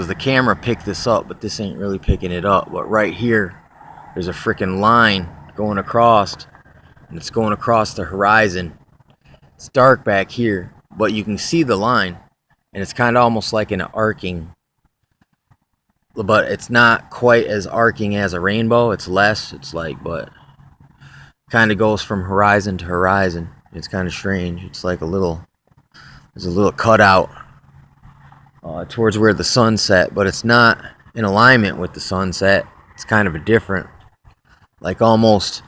the camera picked this up, but this ain't really picking it up. But right here, there's a freaking line going across, and it's going across the horizon. It's dark back here, but you can see the line, and it's kind of almost like an arcing, but it's not quite as arcing as a rainbow. It's less. It's like, but kind of goes from horizon to horizon. It's kind of strange. It's like there's a little cutout towards where the sun set, but it's not in alignment with the sunset. It's kind of a different, like almost,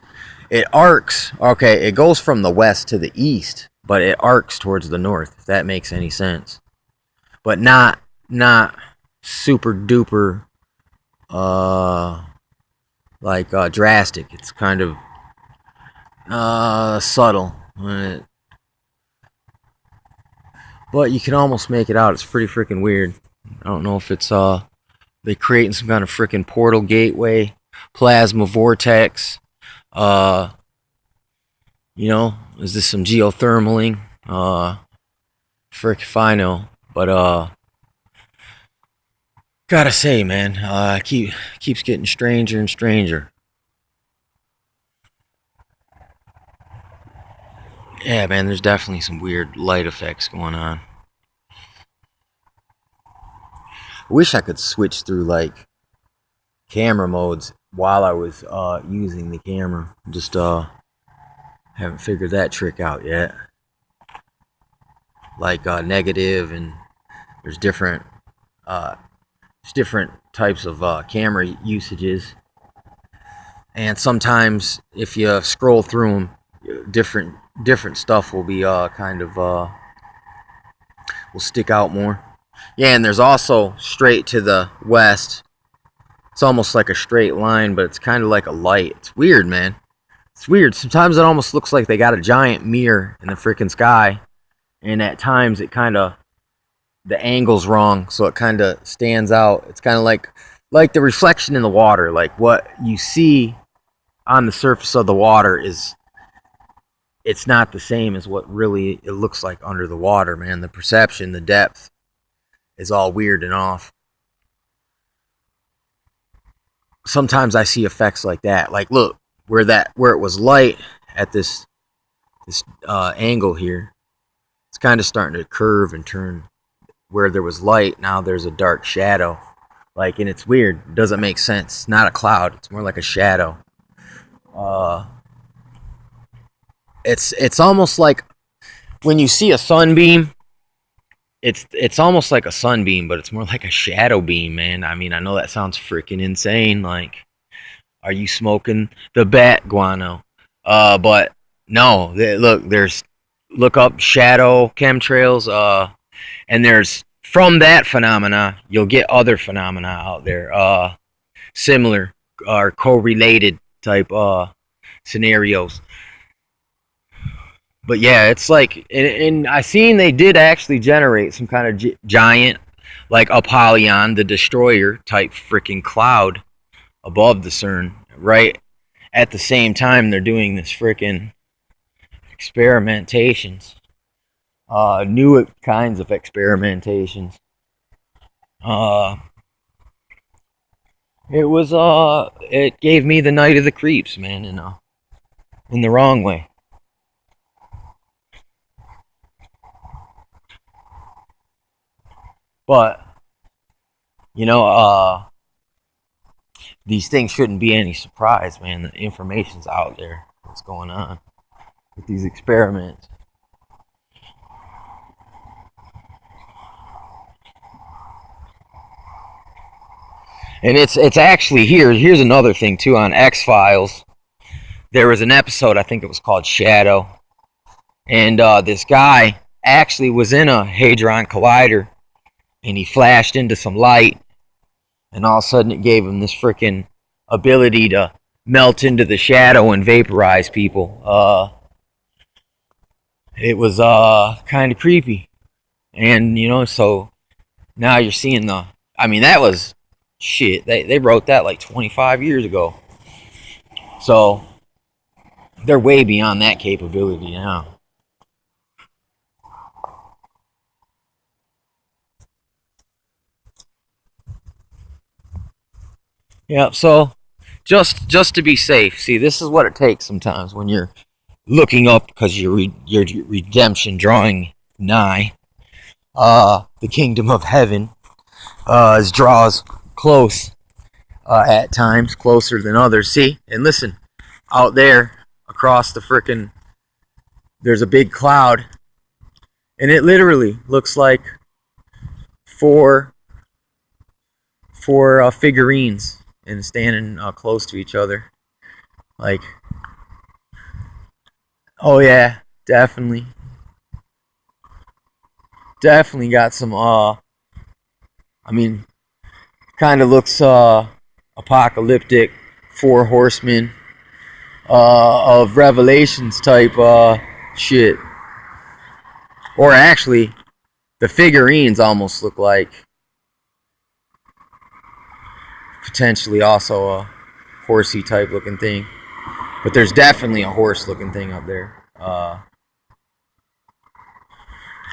it arcs. Okay, it goes from the west to the east, but it arcs towards the north, if that makes any sense. But not super duper drastic. It's kind of subtle. But you can almost make it out. It's pretty freaking weird. I don't know if it's they creating some kind of freaking portal gateway, plasma vortex. You know, is this some geothermaling? Frick if I know. But gotta say, man, keeps getting stranger and stranger. Yeah, man, there's definitely some weird light effects going on. I wish I could switch through like camera modes while I was using the camera. Just haven't figured that trick out yet. Like negative, and there's different types of camera usages, and sometimes if you scroll through them, different stuff will be will stick out more. Yeah, and there's also straight to the west. It's almost like a straight line, but it's kind of like a light. It's weird, man. It's weird. Sometimes it almost looks like they got a giant mirror in the freaking sky, and at times it kind of, the angle's wrong, so it kind of stands out. It's kind of like the reflection in the water. Like what you see on the surface of the water it's not the same as what really it looks like under the water, man. The perception, the depth is all weird and off. Sometimes I see effects like that. Like look, where it was light at this angle here, it's kind of starting to curve and turn. Where there was light, now there's a dark shadow. Like, and it's weird. It doesn't make sense. It's not a cloud. It's more like a shadow. It's almost like when you see a sunbeam. It's almost like a sunbeam, but it's more like a shadow beam, man. I mean, I know that sounds freaking insane. Like, are you smoking the bat guano? But no. Look up shadow chemtrails. And there's, from that phenomena, you'll get other phenomena out there, similar or correlated type scenarios. But yeah, it's like, and I seen they did actually generate some kind of giant, like Apollyon, the Destroyer type freaking cloud above the CERN. Right at the same time, they're doing this freaking experimentations. New kinds of experimentations. It gave me the night of the creeps, man, in the wrong way. But you know, these things shouldn't be any surprise, man. The information's out there. What's going on with these experiments? And it's actually here. Here's another thing too on X-Files. There was an episode, I think it was called Shadow, and this guy actually was in a Hadron Collider, and he flashed into some light, and all of a sudden it gave him this freaking ability to melt into the shadow and vaporize people. It was kind of creepy, and so now you're seeing I mean, that was shit. They wrote that like 25 years ago, so they're way beyond that capability now. Yeah, so just to be safe. See, this is what it takes sometimes when you're looking up because your redemption drawing nigh. The kingdom of heaven as draws close at times, closer than others. See, and listen, out there across the frickin', there's a big cloud, and it literally looks like four figurines and standing close to each other. Like, oh yeah, definitely, definitely got some. I mean, kind of looks apocalyptic. Four horsemen of Revelations type shit. Or actually, the figurines almost look like potentially also a horsey type looking thing. But there's definitely a horse looking thing up there.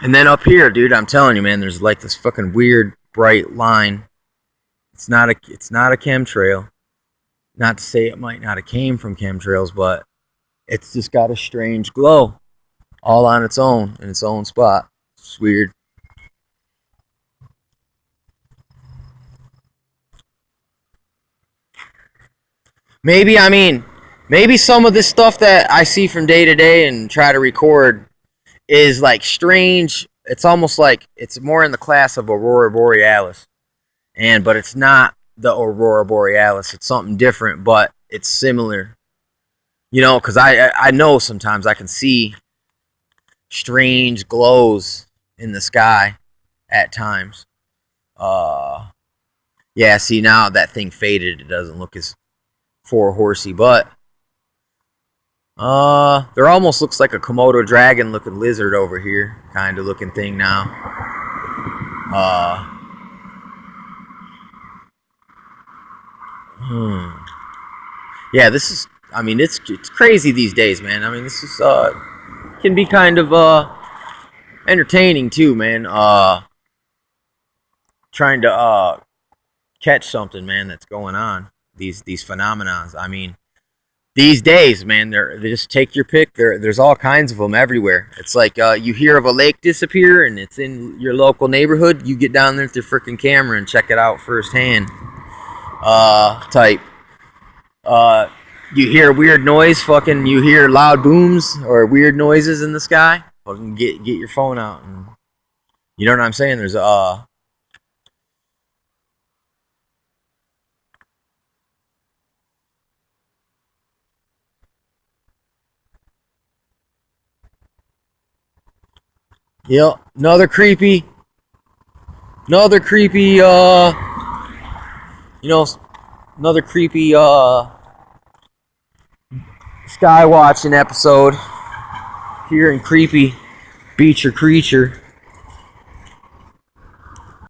And then up here, dude, I'm telling you, man, there's like this fucking weird bright line. It's not a chemtrail. Not to say it might not have came from chemtrails, but it's just got a strange glow all on its own in its own spot. It's weird. Maybe some of this stuff that I see from day to day and try to record is like strange. It's almost like it's more in the class of Aurora Borealis, but it's not the Aurora Borealis. It's something different, but it's similar. You know, because I know sometimes I can see strange glows in the sky at times. Yeah. See, now that thing faded. It doesn't look as four horsey, but there almost looks like a Komodo dragon looking lizard over here, kind of looking thing now. Yeah, this is. I mean, it's crazy these days, man. I mean, this is can be kind of entertaining too, man. Trying to catch something, man, that's going on. These phenomenons. I mean, these days, man, they just take your pick. There's all kinds of them everywhere. It's like you hear of a lake disappear and it's in your local neighborhood. You get down there with your freaking camera and check it out firsthand. Type. You hear weird noise. Fucking, you hear loud booms or weird noises in the sky. Fucking get your phone out and you know what I'm saying. There's yep, another creepy you know, another creepy sky watching episode here in creepy Beecher Creature.